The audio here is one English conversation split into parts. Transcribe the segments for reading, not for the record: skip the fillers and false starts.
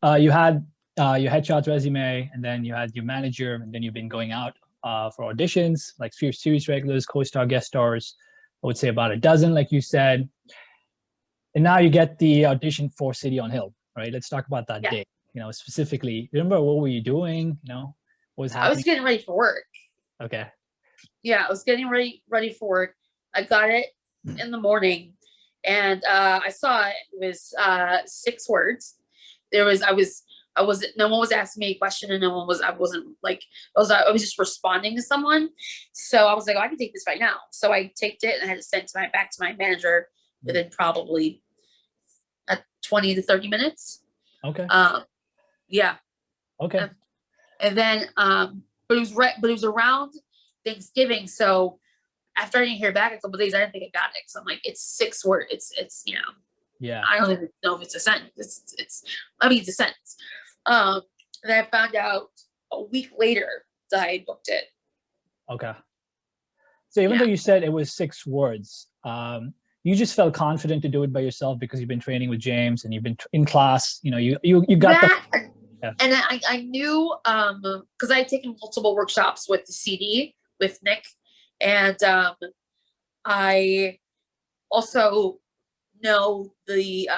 you had your headshot resume, and then you had your manager, and then you've been going out for auditions, like series regulars, co-star, guest stars. I would say about a dozen, like you said. And now you get the audition for City on Hill, right? Let's talk about that Yeah. day. Specifically, remember what were you doing? What was I was happening? getting ready for work. Okay. Yeah, I was getting ready for work. I got it in the morning, and I saw it was 6 words. I wasn't, no one was asking me a question, and I was just responding to someone. So I was like, oh, I can take this right now. So I taped it and I had to send it back to my manager within probably 20 to 30 minutes. Okay. Yeah. Okay. And then, but it was around Thanksgiving. So after I didn't hear back a couple of days, I didn't think I got it. So I'm like, it's 6 words. It's Yeah. I don't even know if it's a sentence. It's a sentence. And then I found out a week later that I booked it. Okay. So even though you said it was 6 words, you just felt confident to do it by yourself because you've been training with James and you've been in class. You got that. Yeah. And I knew because I had taken multiple workshops with the CD with Nick, and I also know the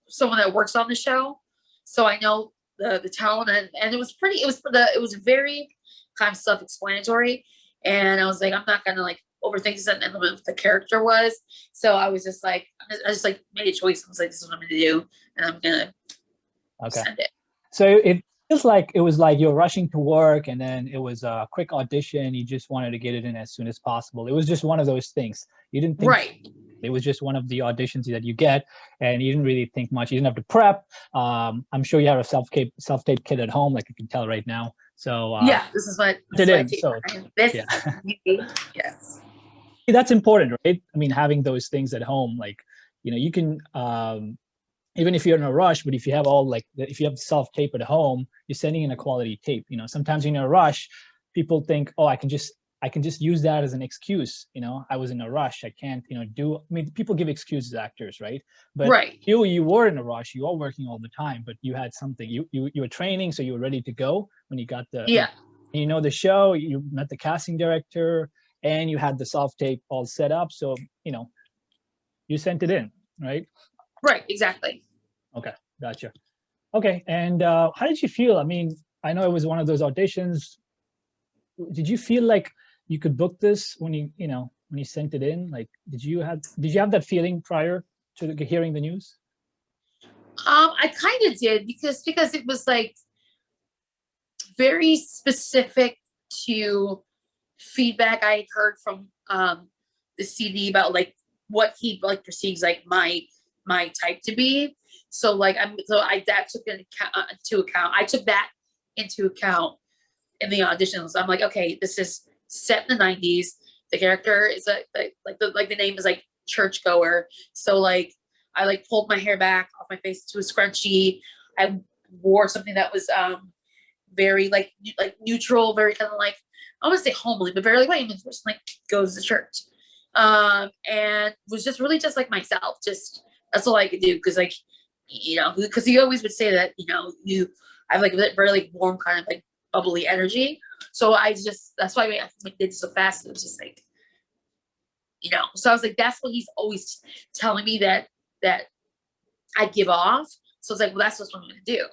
someone that works on the show, so I know the talent, and it was very kind of self-explanatory, and I was like, I'm not gonna like overthink this, and what the character was, so I just made a choice. I was like, this is what I'm gonna do, and I'm gonna send it. So it feels like it was like you're rushing to work, and then it was a quick audition. You just wanted to get it in as soon as possible. It was just one of those things. You didn't think it was just one of the auditions that you get, and you didn't really think much. You didn't have to prep. I'm sure you have a self-tape kit at home, like you can tell right now. So this is what yes. That's important, right? I mean, having those things at home, like you can. Even if you're in a rush, but if you have if you have self-tape at home, you're sending in a quality tape. Sometimes in a rush, people think, oh, I can just use that as an excuse. I was in a rush. I can't, people give excuses to actors, right? But you were in a rush. You are working all the time, but you had something. You were training, so you were ready to go when you got the the show. You met the casting director, and you had the self-tape all set up. So you sent it in, right? Right, exactly. Okay, gotcha. Okay, and how did you feel? I mean, I know it was one of those auditions. Did you feel like you could book this when you sent it in? Like, did you have that feeling prior to hearing the news? I kind of did because it was like very specific to feedback I had heard from the CD about like what he like perceives like my type to be. So like that took into account. I took that into account in the auditions. I'm like, okay, this is set in the 90s. The character is the name is like churchgoer. So like I like pulled my hair back off my face to a scrunchie. I wore something that was very like neutral, very kind of like, I want to say homely, but very like my image person like goes to church. And was just really just like myself. Just that's all I could do because like because he always would say that you have like a very like warm kind of like bubbly energy. So that's why I did so fast. It was just like so I was like, that's what he's always telling me that I give off. So it's like, well, that's what I'm going to do.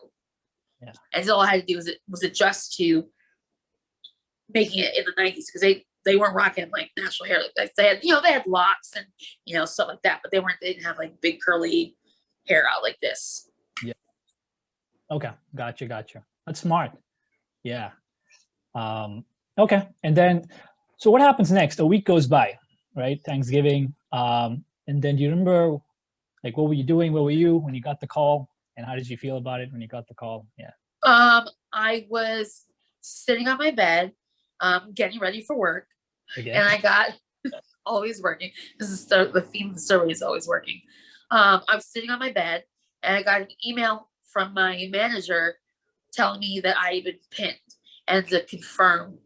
Yeah. And all I had to do was adjust to making it in the 90s because they weren't rocking like natural hair like that. They had locks and stuff like that, but they didn't have like big curly hair out like this. Yeah. Okay. Gotcha. That's smart. Yeah. Okay. And then, so what happens next? A week goes by, right? Thanksgiving. And then do you remember, like, what were you doing? Where were you when you got the call? And how did you feel about it when you got the call? Yeah. I was sitting on my bed, getting ready for work. Again. And I got always working. This is the theme of the story is always working. I was sitting on my bed and I got an email from my manager telling me that I had been pinned and to confirm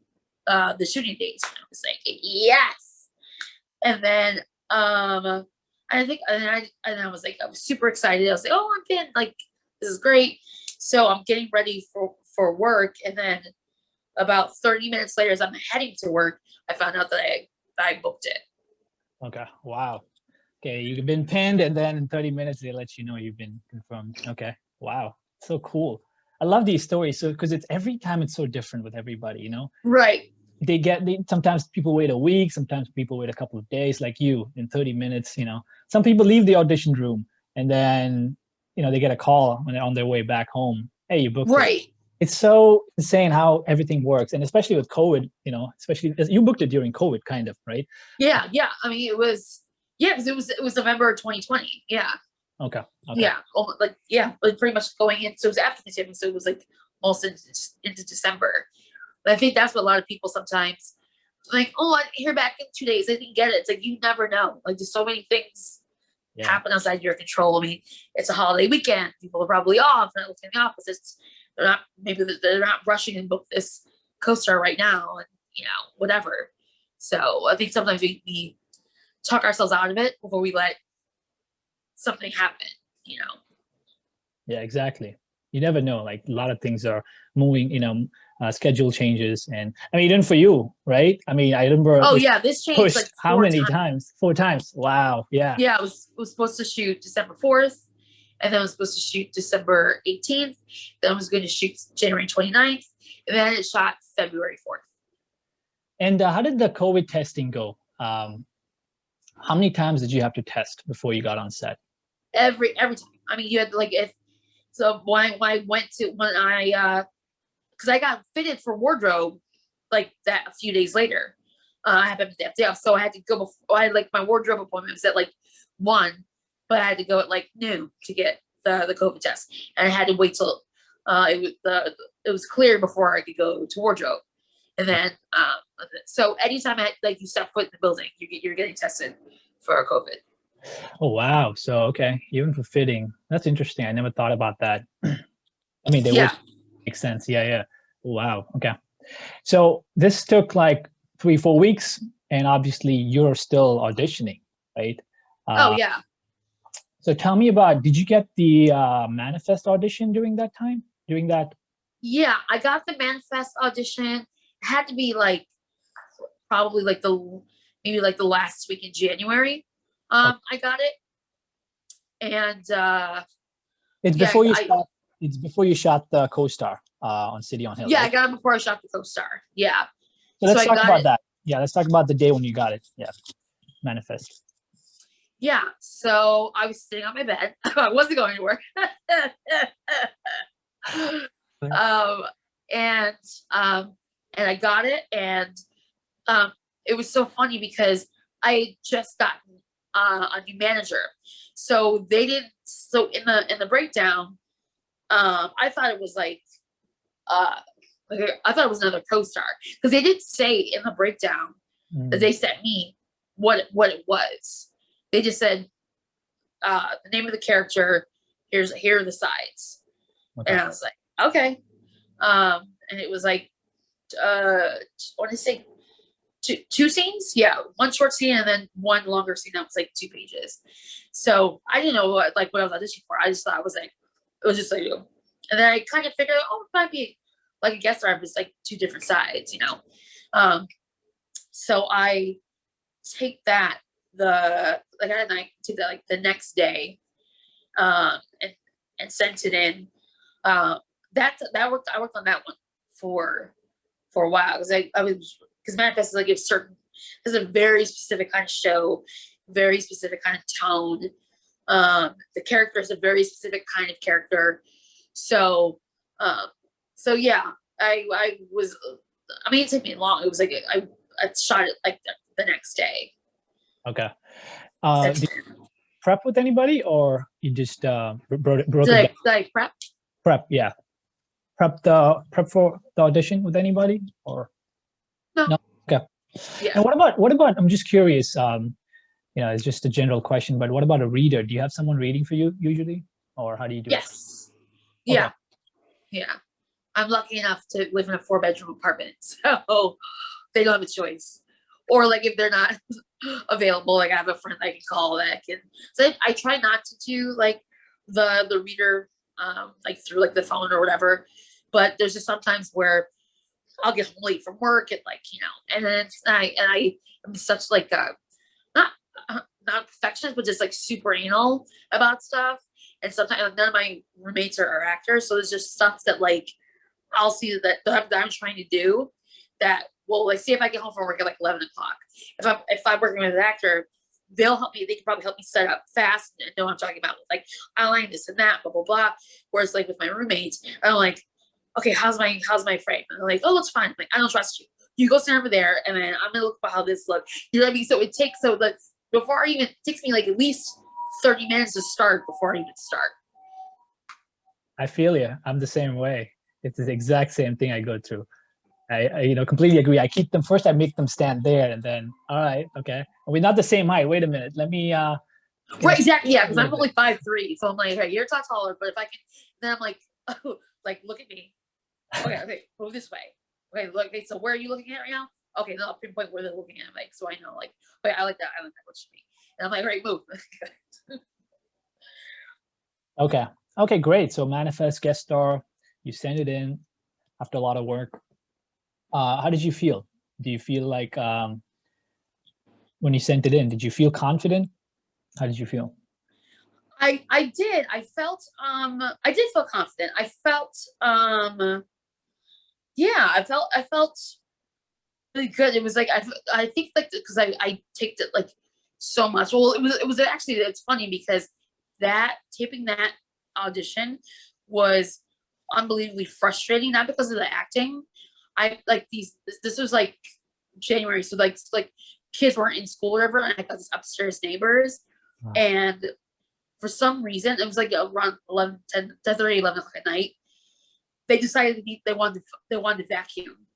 the shooting dates. And I was like, yes. And then I was like, I was super excited. I was like, oh, I'm pinned. Like, this is great. So I'm getting ready for work, and then about 30 minutes later, as I'm heading to work, I found out that I booked it. Okay. Wow. Okay, you've been pinned, and then in 30 minutes they let you know you've been confirmed. Okay. Wow. So cool. I love these stories. So because it's every time it's so different with everybody, you know. Right. Sometimes people wait a week, sometimes people wait a couple of days, like you, in 30 minutes, you know. Some people leave the audition room and then, you know, they get a call when they're on their way back home. Hey, you booked it. Right. It's so insane how everything works, and especially with COVID, you know, especially you booked it during COVID, kind of, right? Yeah. Yeah. I mean, it was, yeah, because it was November 2020. Yeah. Okay. Yeah. Like pretty much going in. So it was after Thanksgiving. So it was like almost into December. But I think that's what a lot of people sometimes like, oh, I hear back in 2 days. I didn't get it. It's like, you never know. Like, there's so many things happen outside your control. I mean, it's a holiday weekend. People are probably off. They're not looking in the office. They're not rushing and book this co-star right now, and you know, whatever. So I think sometimes we talk ourselves out of it before we let something happen, you know. Yeah, exactly. You never know. Like a lot of things are moving, you know, schedule changes, and I mean, even for you, right? I mean, I remember. Oh yeah, this changed pushed like how many times? 4 times. Wow. Yeah. Yeah, it was supposed to shoot December 4th, and then I was supposed to shoot December 18th. Then I was going to shoot January 29th, and then it shot February 4th. And how did the COVID testing go? How many times did you have to test before you got on set? Every time. I mean, you had like when I because I got fitted for wardrobe like that a few days later. I happened to have day off, so I had to go before. I had like my wardrobe appointment was at like 1, but I had to go at like noon to get the COVID test, and I had to wait till it was clear before I could go to wardrobe. And then so anytime like you step foot in the building, you're getting tested for COVID. Oh wow! So okay, even for fitting, that's interesting. I never thought about that. I mean, they would make sense. Yeah. Wow. Okay. So this took like 3-4 weeks, and obviously you're still auditioning, right? Oh yeah. So tell me about, did you get the manifest audition during that time? During that? Yeah, I got the manifest audition. It had to be like probably like maybe like the last week in January. I got it, and it's before you shot. It's before you shot the co-star on City on Hill. Yeah, right? I got it before I shot the co-star. Yeah. So let's talk about that. Yeah, let's talk about the day when you got it. Yeah, manifest. Yeah, so I was sitting on my bed. I wasn't going to work. And I got it, and it was so funny because I had just gotten a new manager, so they didn't. So in the breakdown, I thought it was like I thought it was another co-star, because they didn't say in the breakdown that they sent me what it was. They just said the name of the character. Here are the sides, and I was like, okay. And it was like, what did I say? Two scenes? Yeah, one short scene and then one longer scene that was like 2 pages. So I didn't know what I was auditioning for. I just thought it was just like, and then I kind of figured, oh, it might be like a guest star, but it's like 2 different sides, you know. So I take that take that like the next day, and sent it in. That worked. I worked on that one for a while, because Manifest is like it's a very specific kind of show, very specific kind of tone. The character is a very specific kind of character. So yeah, I was. I mean, it took me long. It was like I shot it like the next day. Okay. Did you prep with anybody, or you just broke it down? Did I prep? Prep, yeah. Prep for the audition with anybody, or no? Okay. Yeah. And what about? I'm just curious. It's just a general question, but what about a reader? Do you have someone reading for you usually, or how do you do it? Yes. Yeah. Okay. Yeah. I'm lucky enough to live in a 4-bedroom apartment, so they don't have a choice. Or like if they're not available, like I have a friend I can call that can. So I try not to do like the reader like through like the phone or whatever. But there's just sometimes where I'll get home late from work and like, and then I am such like not not perfectionist, but just like super anal about stuff. And sometimes like, none of my roommates are actors, so there's just stuff that like I'll see that I'm trying to do that. Well, like say if I get home from work at like 11 o'clock, if I'm working with an actor, they'll help me. They can probably help me set up fast and know what I'm talking about with like outline this and that, blah blah blah. Whereas like with my roommates, I'm like, okay, how's my frame? And they're like, oh, it's fine. I'm like, I don't trust you. You go stand over there, and then I'm gonna look at how this looks. You know what I mean? So it takes before I even, it takes me like at least 30 minutes to start before I even start. I feel you. I'm the same way. It's the exact same thing I go through. I completely agree. I keep them first. I make them stand there, and then all right, okay, we're not the same height. Wait a minute. Let me. Right, exactly. Yeah, because I'm only 5'3", so I'm like, hey, you're taller, but if I can, then I'm like, oh, like look at me. Okay, move this way. Okay, look. Okay, so where are you looking at right now? Okay, then I'll pinpoint where they're looking at, like, so I know, like, okay, I like that. I like that. What should be? And I'm like, all right, move. Okay, great. So manifest, guest star. You send it in after a lot of work. How did you feel? Do you feel like when you sent it in, did you feel confident? How did you feel? I did. I did feel confident. I felt yeah, I felt really good. It was like I think like because I taped it like so much. Well, it was actually, it's funny because taping that audition was unbelievably frustrating, not because of the acting. I like this was like January, so like kids weren't in school or whatever, and I got this upstairs neighbors. Wow. And for some reason, it was like around 10:30, 11 o'clock at night, they decided they wanted to vacuum.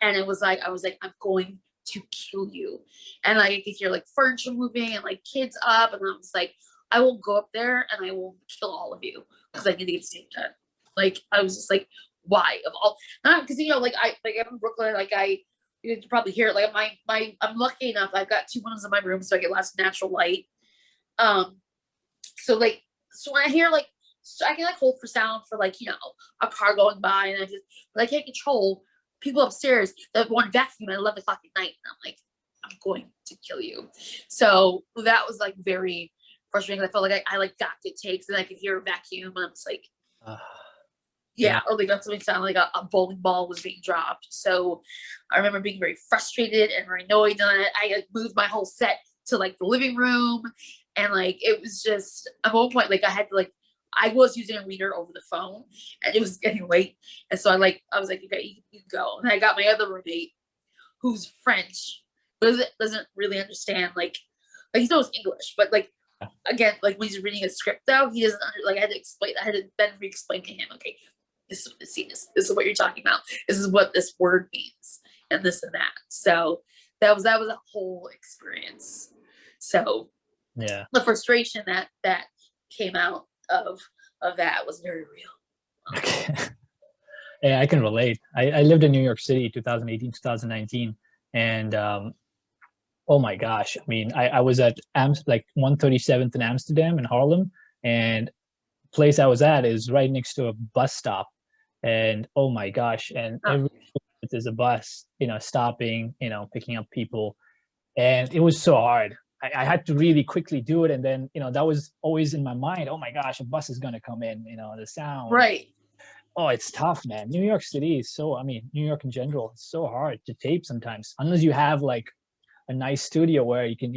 And it was like, I was like, I'm going to kill you. And I could hear like furniture moving and like kids up, and I was like, I will go up there and I will kill all of you because I need to get the done. Like, I was just like, why of all, not because like I'm in Brooklyn, like you can probably hear it, like I'm lucky enough, I've got 2 windows in my room, so I get lots of natural light. So when I hear like, so I can like hold for sound for like, a car going by, and I can't control people upstairs that want to vacuum at 11 o'clock at night. And I'm like, I'm going to kill you. So that was like very frustrating. I felt like I like got good takes, and I could hear a vacuum, and I was like, yeah, or like something sounded like a bowling ball was being dropped. So I remember being very frustrated and very annoyed, and I like moved my whole set to like the living room, and like it was just at one point like I had to like, I was using a reader over the phone, and it was getting late, and so I was like, okay, you go. And I got my other roommate who's French, but doesn't really understand like he knows English, but like again, like when he's reading a script though, he doesn't like, I had to then re-explain to him, okay, this is what you're talking about. This is what this word means, and this and that. So that was a whole experience. So yeah, the frustration that came out of that was very real. Okay. Yeah, I can relate. I lived in New York City 2018, 2019, and oh my gosh, I mean, I was at like 137th in Amsterdam in Harlem, and the place I was at is right next to a bus stop. And oh my gosh, and every there's a bus, stopping, picking up people, and it was so hard. I had to really quickly do it, and then that was always in my mind. Oh my gosh, a bus is gonna come in. The sound. Right. Oh, it's tough, man. New York City is so. I mean, New York in general, it's so hard to tape sometimes, unless you have like a nice studio where you can,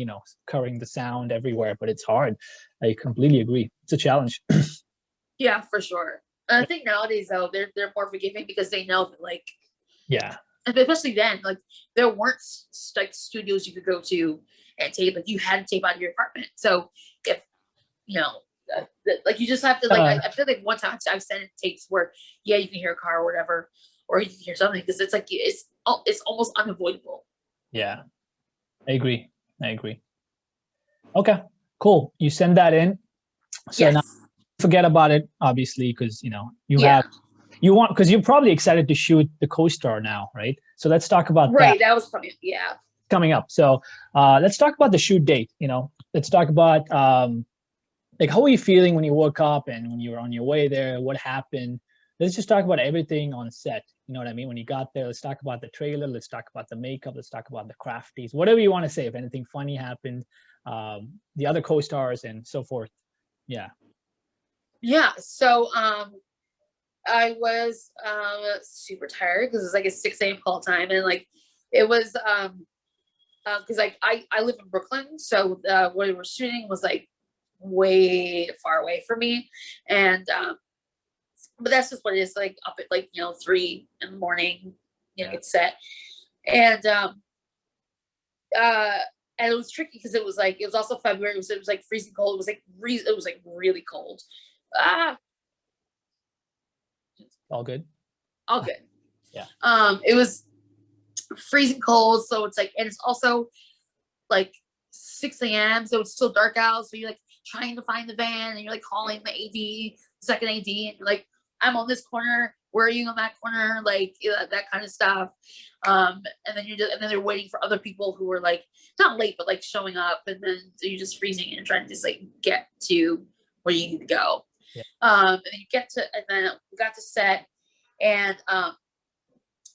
covering the sound everywhere. But it's hard. I completely agree. It's a challenge. Yeah, for sure. I think nowadays though they're more forgiving because they know that like, yeah, and especially then like there weren't like studios you could go to and tape, like you had to tape out of your apartment. So if like you just have to like I feel like one time I've sent tapes where you can hear a car or whatever, or you can hear something because it's like it's almost unavoidable. Yeah, I agree. Okay, cool. You send that in. So now forget about it, obviously, because you want, because you're probably excited to shoot the co-star now, right? So let's talk about that. Right, that was coming up. So let's talk about the shoot date. Let's talk about like how were you feeling when you woke up and when you were on your way there? What happened? Let's just talk about everything on set. You know what I mean? When you got there, let's talk about the trailer. Let's talk about the makeup. Let's talk about the crafties. Whatever you want to say. If anything funny happened, the other co-stars and so forth. Yeah. Yeah. So I was super tired because it was like a 6 a.m. call time, and like it was because like I live in Brooklyn, so where we were shooting was like way far away from me, and but that's just what it is, like up at like 3 in the morning, get set, and and it was tricky because it was also February. It was like freezing cold. It was like really cold. All good. All good. Yeah. It was freezing cold, so it's like, and it's also like 6 a.m. so it's still dark out. So you're like trying to find the van, and you're like calling the AD, second AD, and you're like, I'm on this corner. Where are you on that corner? Like that kind of stuff. And then they're waiting for other people who were like not late, but like showing up, and then so you're just freezing and trying to just like get to where you need to go. Yeah. And then we got to set, and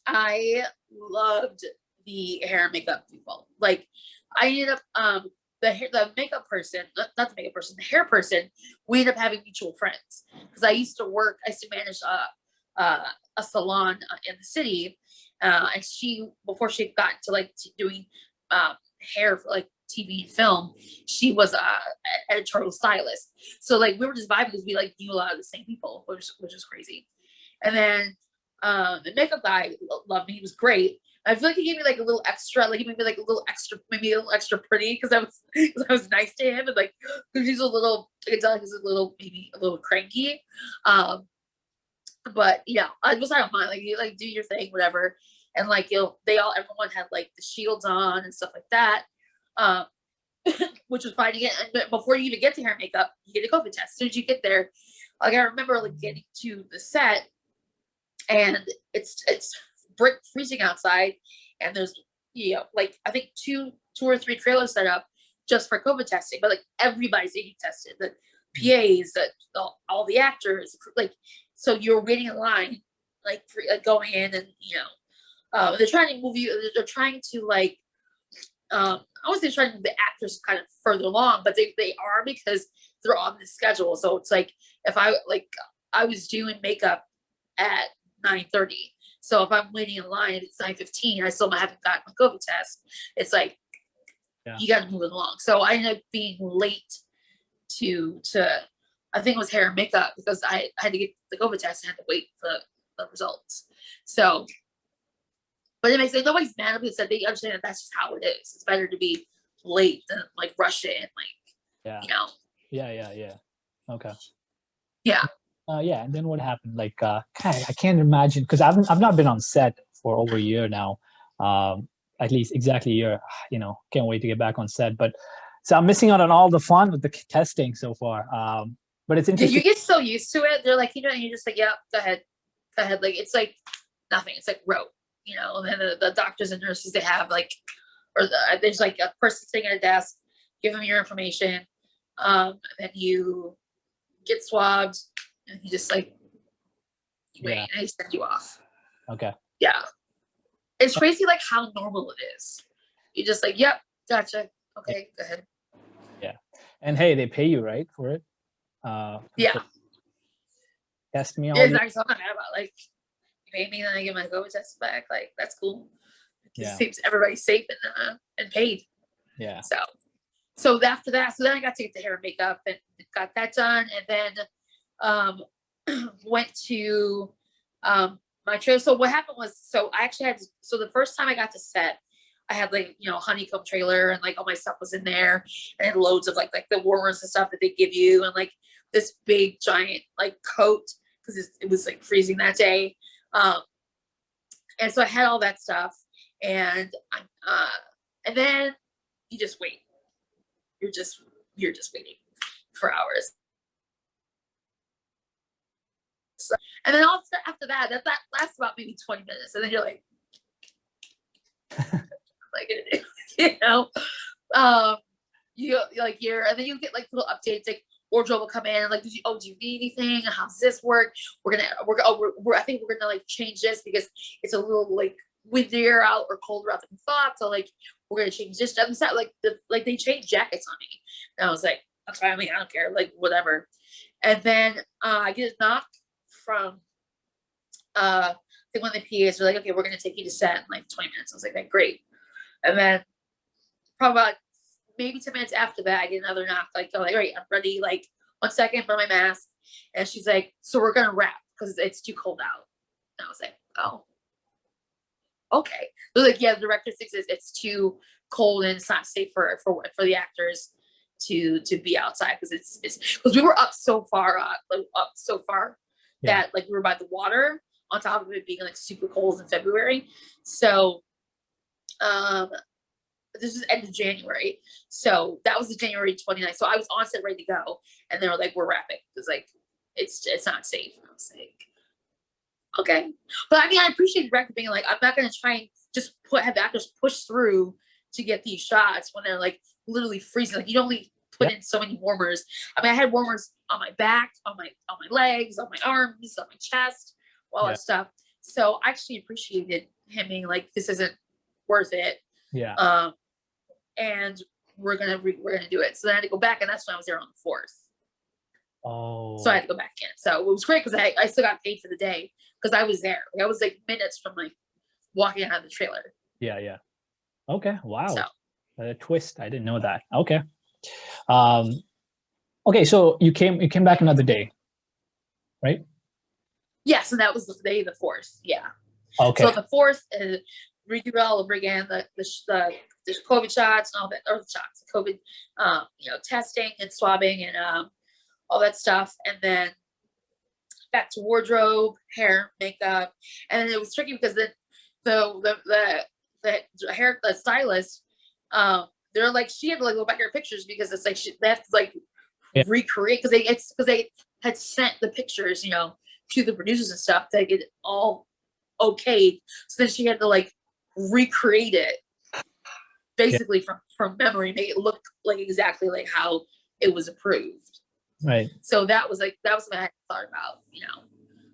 I loved the hair and makeup people. Like I ended up the makeup person, not the makeup person, the hair person, we ended up having mutual friends because I used to manage a salon in the city, and before she got to like doing hair for like TV and film, she was a editorial stylist. So like we were just vibing because we like knew a lot of the same people, which is crazy. And then the makeup guy loved me. He was great. I feel like he gave me like a little extra, like he made me like maybe a little extra pretty because I was nice to him, and like because he's I can tell he's maybe a little cranky. But I don't mind. Like you like do your thing, whatever. And like everyone had like the shields on and stuff like that. Which was fine again. But before you even get to hair and makeup, you get a COVID test. As soon as you get there, like I remember like getting to the set, and it's freezing outside, and there's like I think two or three trailers set up just for COVID testing, but like everybody's getting tested. The PAs, all the actors, like so you're waiting in line, like going in, and they're trying to move you. They're trying to like I was trying to move the actors kind of further along, but they are because they're on the schedule. So it's like if I was doing makeup at 9:30. So if I'm waiting in line, if it's 9:15, I still haven't gotten my COVID test. It's like you got to move it along. So I ended up being late to I think it was hair and makeup because I had to get the COVID test and had to wait for the results. So, but it makes sense. Nobody's mad at me. Said they understand that that's just how it is. It's better to be late than like rush it and like Yeah. Okay. Yeah. Yeah, and then what happened? Like, God, I can't imagine because I've not been on set for over a year now, at least exactly a year. Can't wait to get back on set. But so I'm missing out on all the fun with the testing so far. But it's interesting. You get so used to it. They're like, you're just like, yeah, go ahead. Like it's like nothing. It's like rote, And then the doctors and nurses they have like, there's like a person sitting at a desk, give them your information, and then you get swabbed. And he just like wait, and he send you off. Okay. Yeah. It's crazy like how normal it is. You just like, yep, gotcha. Okay, go ahead. Yeah. And hey, they pay you, right, for it? Test me all. Yeah, exactly. So I'm not mad about like you pay me, then I get my COVID test back. Like that's cool. It seems everybody's safe and paid. Yeah. So after that, then I got to get the hair and makeup and got that done, and then went to my trailer. So what happened was, I actually had the first time I got to set, I had like honeycomb trailer and like all my stuff was in there, and loads of like the warmers and stuff that they give you, and like this big giant like coat because it was like freezing that day, and so I had all that stuff, and then you just wait. You're just waiting for hours. And then after that lasts about maybe 20 minutes, and then you're like, and then you get like little updates, like wardrobe will come in like, do you need anything? How does this work? I think we're gonna like change this because it's a little like windier out or colder out than we thought. So like we're gonna change this. And that like they changed jackets on me. And I was like, okay, I mean, I don't care, like whatever. And then I get a knock from I think one of the PAs were like, okay, we're gonna take you to set in like 20 minutes. I was like, okay, great. And then probably about maybe 10 minutes after that, I get another knock. Like, all right, I'm ready. Like, 1 second, put on my mask. And she's like, so we're gonna wrap because it's too cold out. And I was like, oh, okay. They're like, yeah, the director thinks it's too cold and it's not safe for the actors to be outside because it's because we were up so far that like we were by the water on top of it being like super cold in February. So this is end of January. So that was the January 29th. So I was on set ready to go. And they were like, we're wrapping. Because like it's not safe. And I was like, okay. But I mean, I appreciate the director being like, I'm not gonna try and just have the actors push through to get these shots when they're like literally freezing. Like you only put in so many warmers. I mean, I had warmers on my back, on my legs, on my arms, on my chest, all that stuff. So I actually appreciated him being like, this isn't worth it. Yeah. And we're gonna do it. So then I had to go back, and that's when I was there on the 4th. Oh. So I had to go back in. So it was great because I still got paid for the day because I was there. Like, I was like minutes from like walking out of the trailer. Yeah. Okay. Wow. So A twist. I didn't know that. Okay. Okay. So you came back another day, right? yes, and that was the day the 4th. Yeah. Okay. So the 4th, redo it all over again. The COVID shots and all that, or the shots, COVID, testing and swabbing and all that stuff, and then back to wardrobe, hair, makeup, and then it was tricky because the stylist, they're like, she had to like go back at her pictures because it's like they have to like recreate because they had sent the pictures, to the producers and stuff to get it all okayed. So then she had to like recreate it basically from memory, make it look like exactly like how it was approved. Right. So that was something I had thought about, I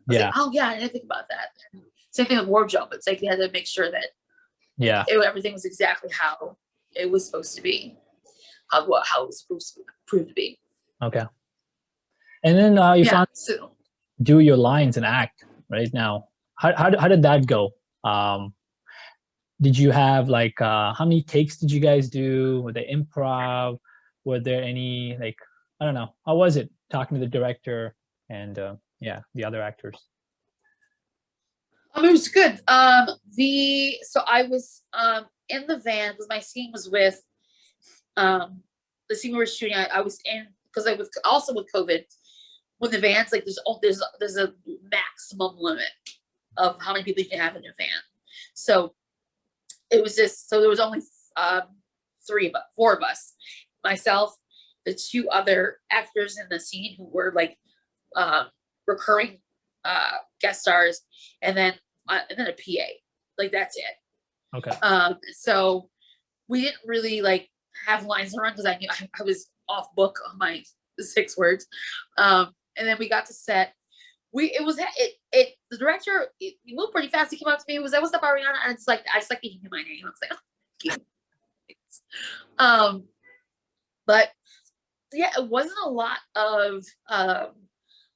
was like, oh yeah, I didn't think about that. And same thing with wardrobe. It's like they had to make sure that everything was exactly how it was supposed to be, how it was supposed to prove to be. Okay. And then you found do your lines and act right now. How did that go? Did you have like how many takes did you guys do? Were they improv? Were there any like, I don't know, how was it talking to the director and the other actors? It was good. So I was in the van because my scene was with the scene we were shooting. I was in because I was also with COVID. When the van's like there's a maximum limit of how many people you can have in your van. So it was there was only 4 of us, myself, the 2 other actors in the scene who were like recurring guest stars, and then a PA. Like that's it. Okay. So we didn't really like have lines to run because I knew I was off book on my 6 words. And then we got to set. The director, he moved pretty fast. He came up to me. He was like, "What's up, Arianna?" And it's like, I just like he knew my name. I was like, "Oh, thank you." But yeah, it wasn't a lot of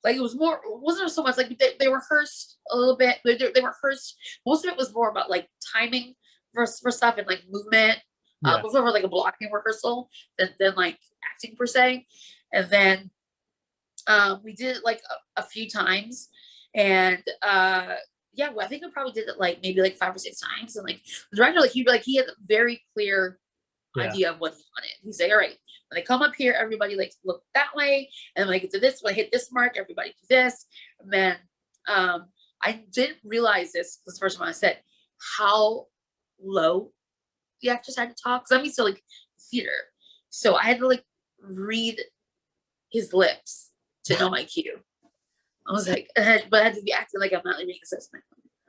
like it wasn't so much like they rehearsed a little bit. They rehearsed. Most of it was more about like timing for stuff and like movement. It was more like a blocking rehearsal than like acting per se. And then we did it like a few times, and I think I probably did it like maybe like 5 or 6 times. And like the director, he had a very clear idea of what he wanted. He's like, all right, when they come up here, everybody like look that way, and when they get to this, when I hit this mark, everybody do this. And then I didn't realize this was the first time I said how low the actors had to talk, because I'm used to like theater, so I had to like read his lips to know my cue. I was like, but I had to be acting like I'm not reading assessment.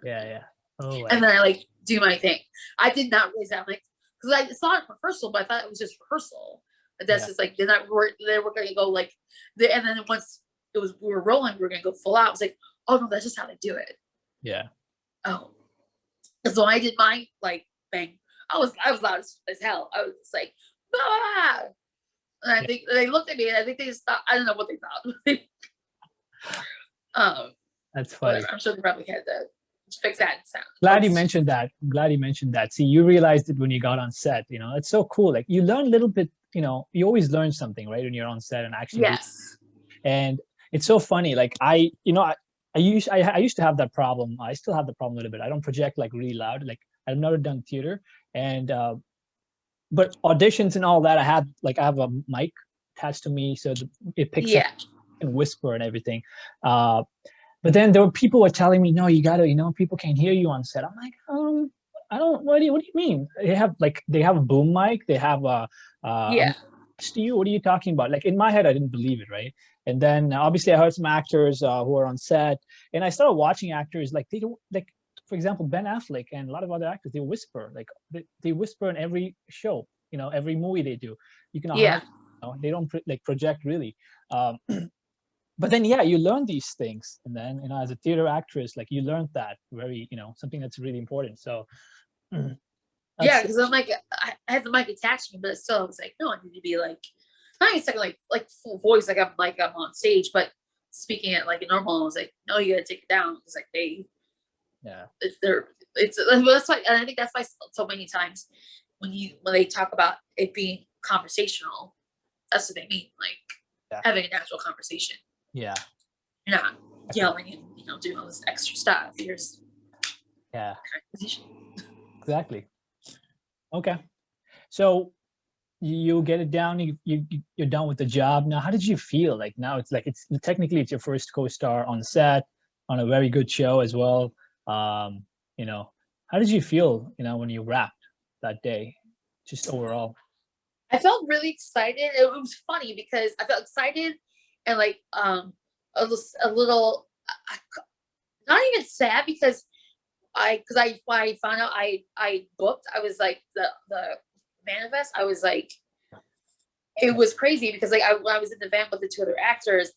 Yeah. Oh. And then I like do my thing. I did not realize that, like, because I saw it in rehearsal, but I thought it was just rehearsal. That's just like, they were going to go like, and then once we were rolling, we were going to go full out. I was like, oh no, that's just how they do it. Yeah. Oh, so I did my like bang. I was loud as hell. I was just like, ah! And I think they looked at me, and I think they just thought, I don't know what they thought. That's funny. I'm sure they probably had to fix that sound. Glad you mentioned that. See, you realized it when you got on set. You know, it's so cool. Like you learn a little bit. You know, you always learn something, right, when you're on set and actually. Yes. And it's so funny. Like I used to have that problem. I still have the problem a little bit. I don't project like really loud. Like I've never done theater, and but auditions and all that, I have a mic attached to me, so it picks up and whisper and everything. But then there were people who were telling me, no, you gotta, people can't hear you on set. I'm like, I don't. What do you mean? They have a boom mic. They have a next to you. What are you talking about? Like in my head, I didn't believe it, right? And then obviously I heard some actors who are on set, and I started watching actors like they don't like. For example, Ben Affleck and a lot of other actors, they whisper, like they whisper in every show, every movie they do. You can they don't project really. But then you learn these things, and then as a theater actress, like you learned that very something that's really important. So because I'm like, I had the mic attached to me, but still I was like, no, I need to be like not exactly like full voice, like I'm on stage, but speaking it like a normal. I was like, no, you gotta take it down, because like that's why, and I think that's why so many times when they talk about it being conversational, that's what they mean, like having a natural conversation. Yeah, you're not yelling and doing all this extra stuff. You're just exactly. Okay, so you get it down. You're done with the job. Now, how did you feel? Like now, it's technically it's your first co-star on set on a very good show as well. How did you feel, when you wrapped that day, just overall? I felt really excited. It was funny because I felt excited and like a little not even sad, because I found out I booked. I was like the manifest. I was like, it was crazy because like when I was in the van with the two other actors,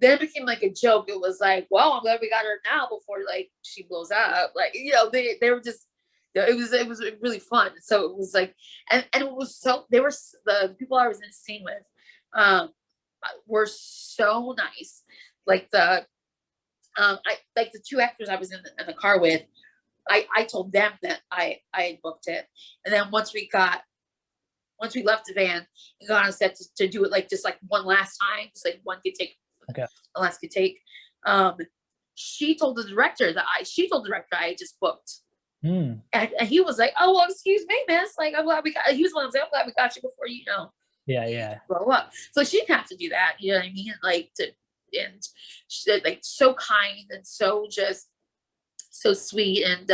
then it became like a joke. It was like, well, I'm glad we got her now before like she blows up. Like, they were just, it was really fun. So it was like, and it was so, the people I was in the scene with were so nice. Like the two actors I was in the car with, I told them that I had booked it. And then once we left the van and got on set to do it like just like one last time, just like one could take. Okay. The last could take. She told the director I just booked. And he was like, "Oh, well, excuse me, miss. Like, I'm glad we got." He was one of them. I'm glad we got you before grow up. So she didn't have to do that. You know what I mean? Like and she, like so kind and so just so sweet, and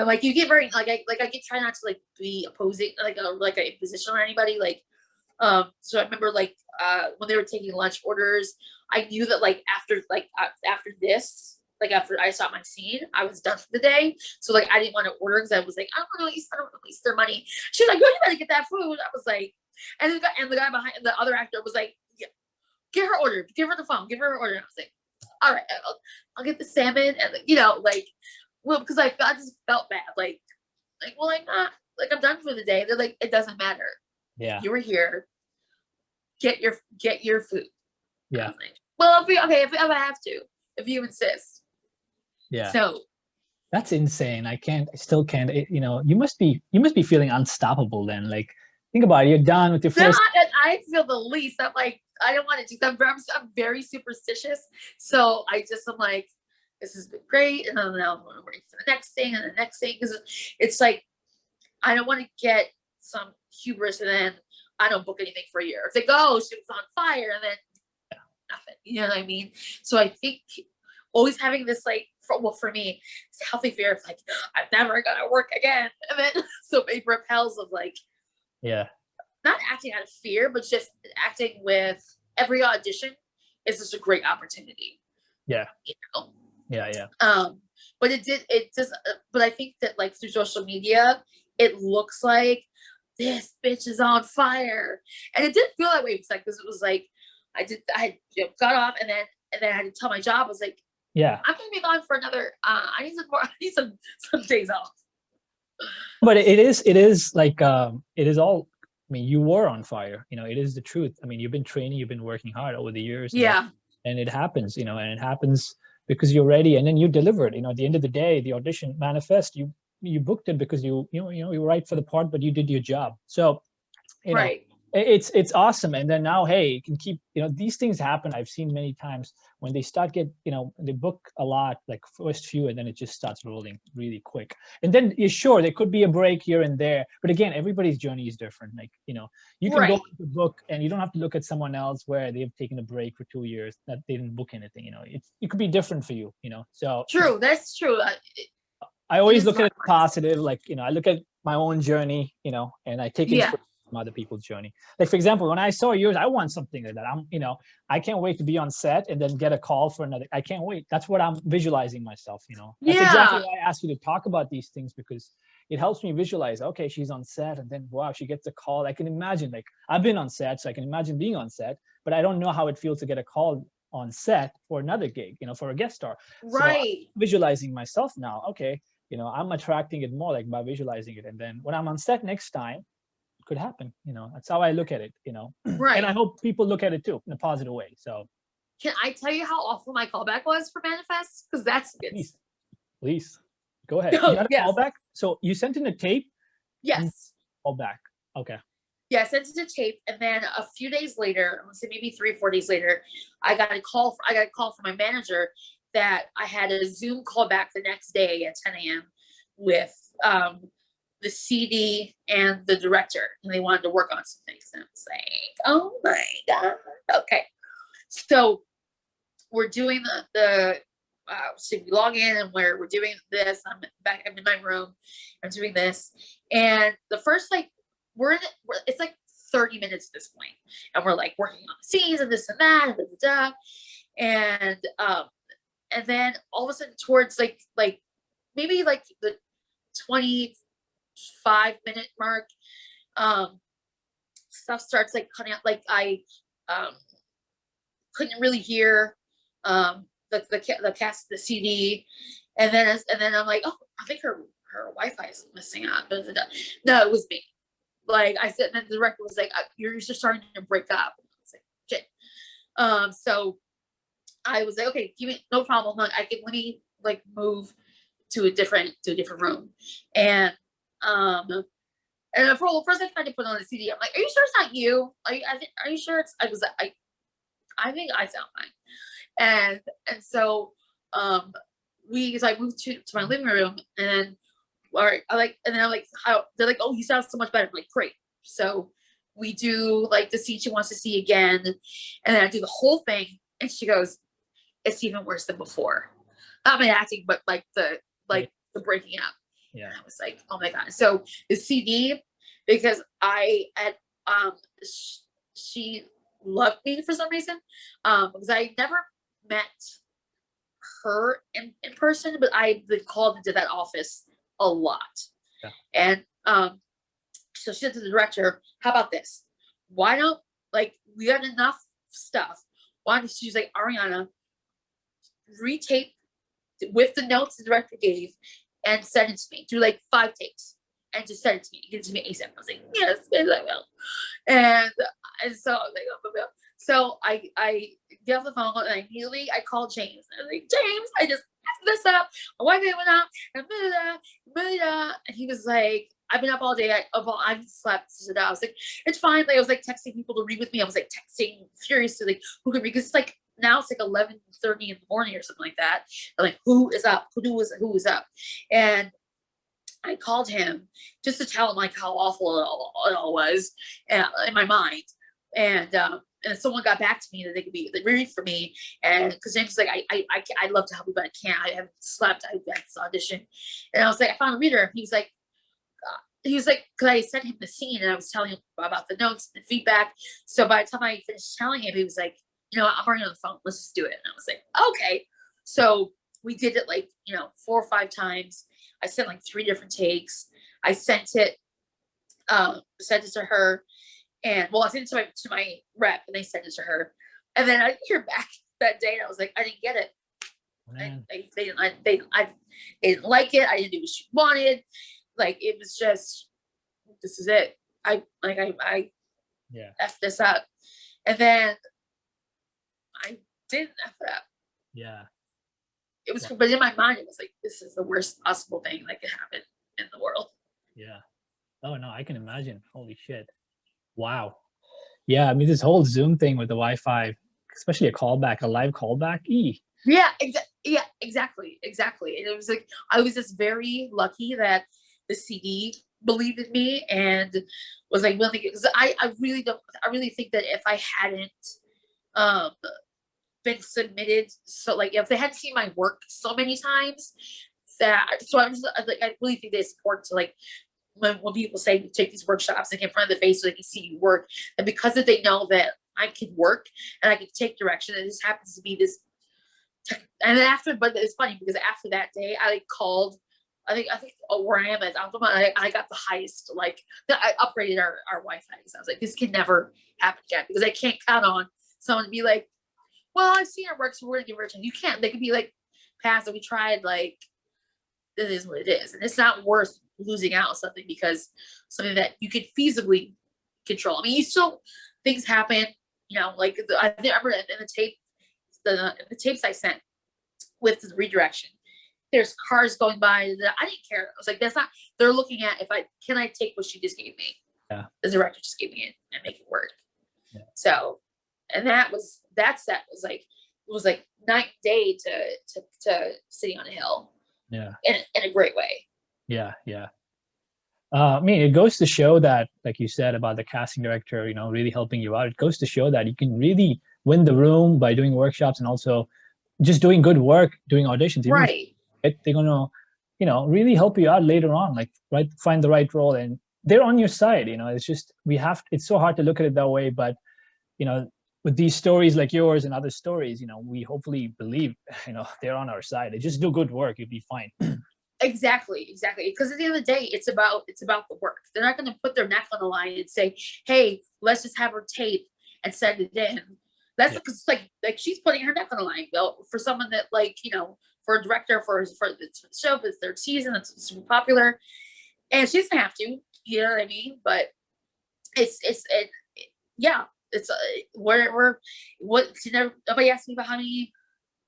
like you get very like I get try not to like be opposing like a position on anybody like. So I remember like when they were taking lunch orders, I knew that like after this, like after I shot my scene, I was done for the day. So like I didn't want to order because I was like, I don't want to waste their money. She was like, you better get that food. I was like, and the guy behind the other actor was like, yeah, get her order, give her the phone, give her her order. And I was like, all right, I'll get the salmon, and because I just felt bad, like well, I'm not, like I'm done for the day. They're like, it doesn't matter. Yeah, you were here. Get your food. Yeah. Like, well, if I have to, if you insist. Yeah. So that's insane. I still can't. You must be feeling unstoppable then. Like, think about it. You're done with your first. I feel the least. I'm like, I don't want to do that. I'm very superstitious. So I'm like, this has been great, and then I'm waiting for the next thing and the next thing, because it's like I don't want to get some hubris and then I don't book anything for a year. It's like, oh, she was on fire, and then nothing. You know what I mean? So I think always having this like, for me, it's a healthy fear of like, I'm never gonna work again, and then so it repels of like, not acting out of fear, but just acting with every audition is just a great opportunity. Yeah. But but I think that like through social media, it looks like this bitch is on fire. And it didn't feel that way. Because it was like, I got off and then I had to tell my job, I was like, Yeah. I'm going to be gone for another, I need some days off. But it is like, it is all, I mean, you were on fire, it is the truth. I mean, you've been training, you've been working hard over the years. Yeah. And it happens, and it happens because you're ready, and then you delivered. At the end of the day, the audition manifest. You booked it because you were right for the part, but you did your job. So, Right. It's awesome. And then now, hey, you can keep, these things happen. I've seen many times when they start they book a lot, like first few, and then it just starts rolling really quick. And then you're sure there could be a break here and there. But again, everybody's journey is different. Like, you can go to the book and you don't have to look at someone else where they've taken a break for 2 years that they didn't book anything. It could be different for you, so. True. That's true. I always look at it positive. Like, I look at my own journey, and I take inspiration from other people's journey. Like, for example, when I saw yours, I want something like that. I can't wait to be on set and then get a call for another. I can't wait. That's what I'm visualizing myself, That's exactly why I asked you to talk about these things, because it helps me visualize, okay, she's on set, and then, wow, she gets a call. I can imagine, like, I've been on set, so I can imagine being on set, but I don't know how it feels to get a call on set for another gig, for a guest star. Right. So visualizing myself now, okay, I'm attracting it more, like, by visualizing it. And then when I'm on set next time, it could happen. That's how I look at it, Right. And I hope people look at it too in a positive way. So can I tell you how awful my callback was for Manifest? Because that's good. Please go ahead. You got a callback? So you sent in a tape? Yes. Callback. Okay. Yeah, I sent it to tape, and then a few days later, I want to say maybe 3 or 4 days later, I got a call from my manager that I had a Zoom call back the next day at 10 a.m. with the CD and the director, and they wanted to work on some things. And I was like, oh my God. Okay. So we're doing so we log in, and we're doing this. I'm in my room. I'm doing this. And the first, like, it's like 30 minutes at this point, and we're like working on the scenes and this and that, and then all of a sudden, towards like maybe like the 25-minute mark, stuff starts like cutting out. Like, I couldn't really hear the cast, the CD, and then I'm like, oh, I think her Wi-Fi is messing up. No, it was me. Like I said, and then the director was like, you're just starting to break up. I was like, shit. So I was like, okay, give me, no problem. Let me like move to a different room. And first I tried to put on the CD. I'm like, are you sure it's not you? Are you sure it's? I think I sound fine. And so I moved to my living room, and I'm like, how they're like, oh, you sound so much better. I'm like, great. So we do like the scene she wants to see again, and then I do the whole thing, and she goes, it's even worse than before. Not my acting, but like the breaking up. Yeah. And I was like, oh my God. So the CD, because I had she loved me for some reason, because I never met her in person, but I've been called into that office a lot. Yeah. And so she said to the director, how about this? Why don't, like, we got enough stuff. Why don't she's like, Arianna, retape with the notes the director gave and send it to me. Do like 5 takes and just send it to me. Get it to me ASAP. I was like, yes, I will. And so I was like, oh. So I get off the phone, and I immediately called James. I was like, James, I just messed this up. My Wi-Fi went out, and he was like, I've been up all day. I slept. So I was like, it's fine. Like, I was like texting people to read with me. I was like texting furiously, like, who could read? Because it's like now it's like 11:30 in the morning or something like that. I'm like, who is up? Who is up? And I called him just to tell him like how awful it all was in my mind. And someone got back to me that they could be read for me, and because James was like, I'd love to help you, but I can't. I haven't slept. I had this audition, and I was like, I found a reader. He was like, because I sent him the scene, and I was telling him about the notes and the feedback. So by the time I finished telling him, he was like, I'm already on the phone. Let's just do it. And I was like, okay. So we did it like 4 or 5 times. I sent like 3 different takes. I sent it sent it to her, and well, I sent it to my rep, and they sent it to her, and then I didn't hear back that day, and I was like, I didn't get it. They didn't like it. I didn't do what she wanted. Like, it was just, this is it. I effed this up, and then I didn't F it up. Yeah. It was, but in my mind, it was like, this is the worst possible thing that could happen in the world. Yeah. Oh no, I can imagine. Holy shit. Wow. Yeah, I mean, this whole Zoom thing with the Wi-Fi, especially a live callback. Yeah, exactly. And it was like, I was just very lucky that the CD believed in me and was like willing, because I really think that if I hadn't been submitted, so like if they hadn't seen my work so many times, I was like, I really think that it's important to, like, when people say take these workshops and get in front of the face so they can see you work, and because if they know that I can work and I can take direction, and this happens to be this. And then after, but it's funny because after that day, I like called, I think where I am at Alpha, I got the highest, like, I upgraded our Wi-Fi. So I was like, this can never happen again, because I can't count on someone to be like, well, I've seen our work, so we're gonna give it a chance. You can't. They could be like, pass, and we tried, like, it is what it is, and it's not worth losing out on something because something that you could feasibly control. I mean, you still, things happen, you know, like I remember in the tape, the tapes I sent with the redirection, there's cars going by that I didn't care. I was like, that's not, they're looking at, can I take what she just gave me? Yeah. The director just gave me it and make it work. Yeah. So, and that set was like, it was like night and day to City on a Hill. Yeah. In a great way. Yeah. I mean, it goes to show that, like you said about the casting director, you know, really helping you out. It goes to show that you can really win the room by doing workshops and also just doing good work, doing auditions. Right. They're gonna, you know, really help you out later on, like, right, find the right role, and they're on your side. You know, it's just, it's so hard to look at it that way, but, you know, with these stories like yours and other stories, you know, we hopefully believe, you know, they're on our side. They just do good work, you'll be fine. Exactly. Because at the end of the day, it's about the work. They're not going to put their neck on the line and say, "Hey, let's just have her tape and send it in." That's because like she's putting her neck on the line. Well, for someone that, like, you know, for a director for the show, it's their season, it's super popular, and she doesn't have to. You know what I mean? But nobody asked me about how many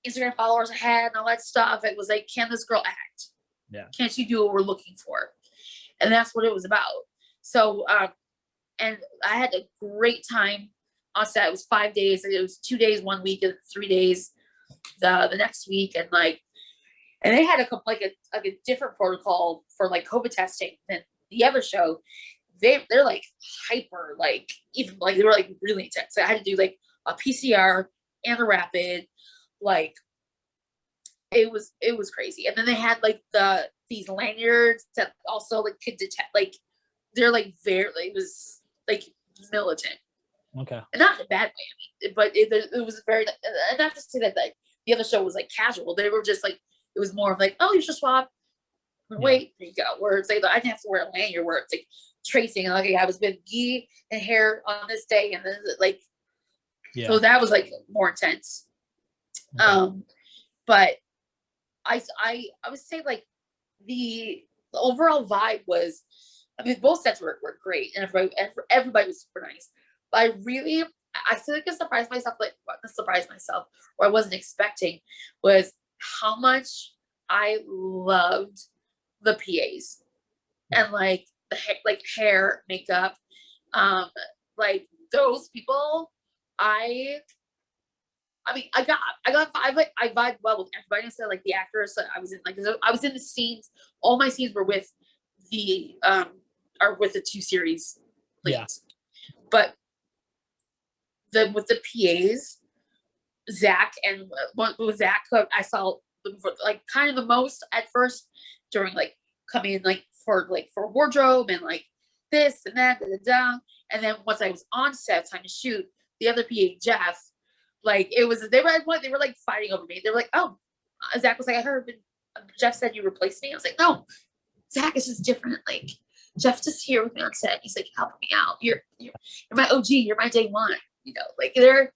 Instagram followers I had and all that stuff. It was like, can this girl act? Yeah. Can't you do what we're looking for? And that's what it was about. So, and I had a great time on set. It was 5 days. It was 2 days, 1 week, and 3 days the next week. And they had a different protocol for like COVID testing than the other show. They're like hyper, like, even like they were like really intense. So I had to do like a PCR and a rapid, like, it was crazy. And then they had like these lanyards that also like could detect, like, they're like very, like, it was like militant. Okay. And not in a bad way, I mean, but it was very, and not to say that like the other show was like casual. They were just like, it was more of like, oh, you should swap. Wait, there you go. Where it's like, I didn't have to wear a lanyard where it's like tracing. And like, I was with ghee and hair on this day, and then like, so that was like more intense. Okay. But I would say like the overall vibe was, I mean, both sets were great, and everybody was super nice. But I feel like I surprised myself, or I wasn't expecting, was how much I loved the PAs and like the hair, makeup, like those people. I mean, I vibe well with everybody. So like the actors that I was in the scenes. All my scenes were with the two series leads. Yeah. But with the PAs, Zach, and with Zach, I saw like kind of the most at first during like coming in like for wardrobe and like this and that, and then once I was on set, time to shoot, the other PA, Jeff, like they were like fighting over me. They were like, oh, Zach was like, I heard Jeff said you replaced me. I was like, no, Zach is just different. Like, Jeff's just here with me on set. He's like helping me out. You're my OG. You're my day one. You know, like they're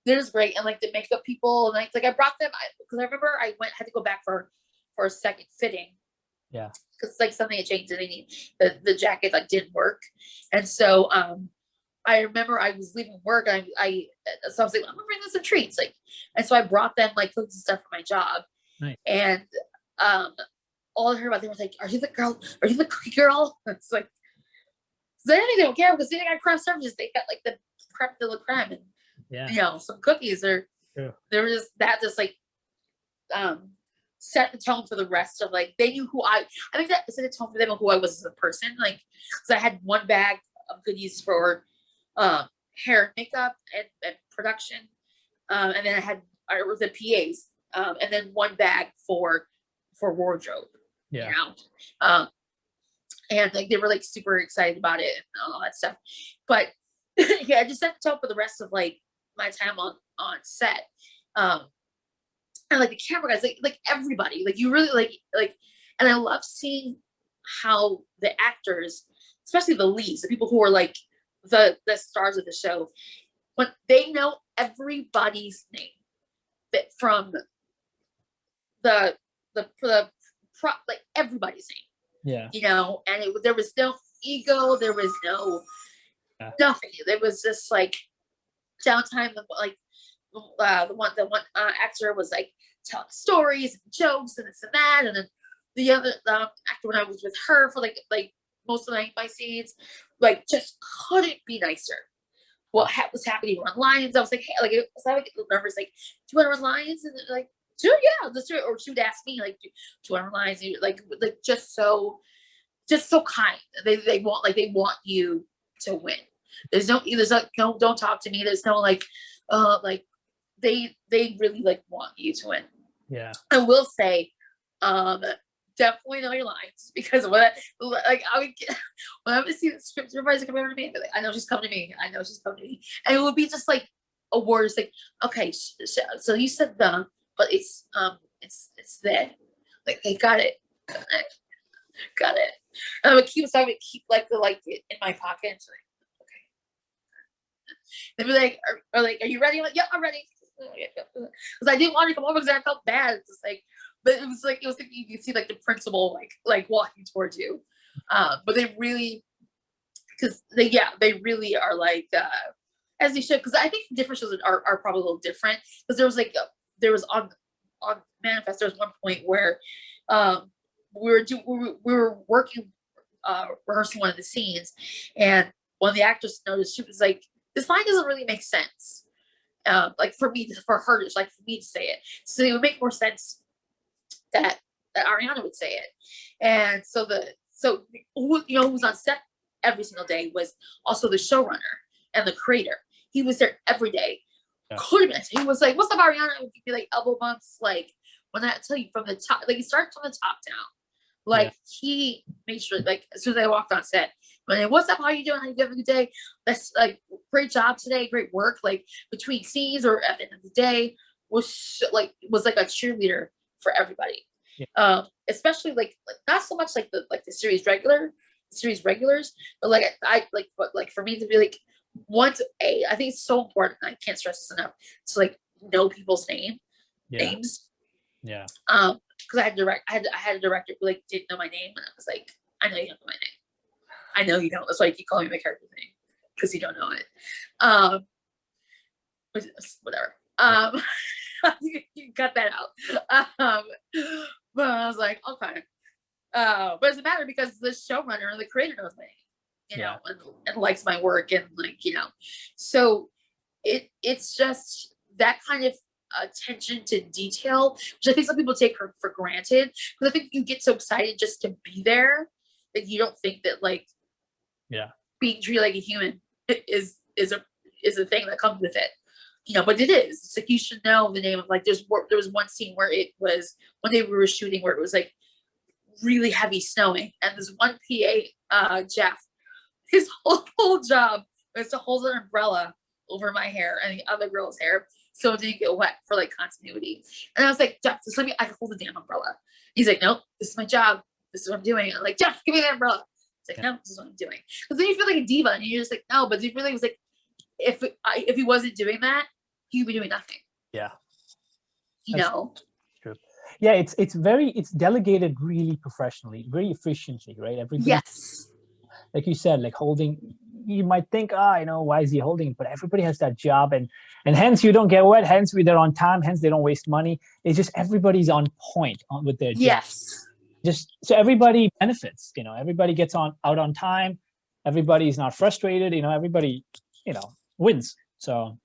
just great. And like the makeup people, and like I brought them because I remember I had to go back for a second fitting. Yeah. Because like something had changed and they need the jacket like didn't work, and so I remember I was leaving work and so I was like, I'm gonna bring them some treats, like, and so I brought them like cookies and stuff for my job. Nice. And all I heard about them was like, "Are you the girl? Are you the cookie girl?" It's like, I think they don't care because they got craft services. They got like the creme de la creme and you know some cookies. Or they were just like set the tone for the rest of like they knew who I think that set the tone for them of who I was as a person. Like, because I had one bag of goodies for hair and makeup and production, and then I had the PAs, and then one bag for wardrobe. Yeah. You know? And like they were like super excited about it and all that stuff. But yeah, I just set the tone for the rest of like my time on set. And like the camera guys, like everybody, like you really like, and I love seeing how the actors, especially the leads, the people who are like the stars of the show, when they know everybody's name, that from the like everybody's name. Yeah. You know, and there was no ego, there was no nothing. There was just like downtime. Like the one actor was like telling stories and jokes and this and that, and then the other actor, when I was with her for like most of my scenes, like just couldn't be nicer. What was happening on lines? I was like, hey, like so I would get nervous, like, do you want to run lines? And like, sure, yeah, let's do it. Or she would ask me, like, do you want to run lines? And like just so kind. They want you to win. There's like no, don't talk to me. There's no like they really like want you to win. Yeah. I will say, definitely know your lines, because when I would see the script supervisor come over to me, I'd be like, I know she's coming to me. And it would be just like a word. It's like, okay, so you said the, but it's there. Like, they got it. And I would keep like it in my pocket. And like, okay. They'd be like, are you ready? I'm like, yeah, I'm ready. Because I didn't want to come over because I felt bad. It's just like, but it was like you could see like the principal like walking towards you. But they really, because they really are like as they should. Because I think different shows are probably a little different. Because there was on Manifest, there was one point where we were working rehearsing one of the scenes, and one of the actors noticed, she was like, this line doesn't really make sense. Like for her, it's like for me to say it. So it would make more sense that Arianna would say it. And so who was on set every single day was also the showrunner and the creator. He was there every day. Yeah. Couldn't miss. He was like, "What's up, Arianna?" It would be like elbow bumps, like when I tell you from the top, like he started from the top down. Like he made sure, like as soon as I walked on set, when what's up, how you doing? How you having a good day? That's like great job today, great work. Like between scenes or at the end of the day was like a cheerleader for everybody. Yeah. Especially like not so much like the series regulars, but like for me to be like I think it's so important. I can't stress this enough to like know people's names. Yeah. Because I had a director who like didn't know my name, and I was like, I know you don't know my name. I know you don't. That's why you keep calling me my character's name, because you don't know it. Whatever. You cut that out. But I was like, okay. But it doesn't matter because the showrunner and the creator knows my name, you know, and likes my work, and like, you know, so it's just that kind of attention to detail, which I think some people take for granted, because I think you get so excited just to be there that you don't think that like being treated like a human is a thing that comes with it, you know. But it is. It's like you should know the name of, like, there was one scene where it was one day we were shooting where it was like really heavy snowing, and this one PA, Jeff, his whole job was to hold an umbrella over my hair and the other girl's hair so it didn't get wet for like continuity. And I was like, Jeff, just let me, I can hold the damn umbrella. He's like, nope, this is my job. This is what I'm doing. I'm like, Jeff, give me the umbrella. It's like, no, this is what I'm doing. Because then you feel like a diva, and you're just like, no. But you really was like, if he wasn't doing that, he'd be doing nothing. Yeah. You know. True. Yeah, it's delegated really professionally, very efficiently, right? Everybody. Yes. Like you said, like holding. You might think, why is he holding it? But everybody has that job, and hence you don't get wet. Hence they're on time. Hence they don't waste money. It's just everybody's on point with their job. Yes. Just so everybody benefits. Everybody gets out on time. Everybody's not frustrated. Everybody, wins. So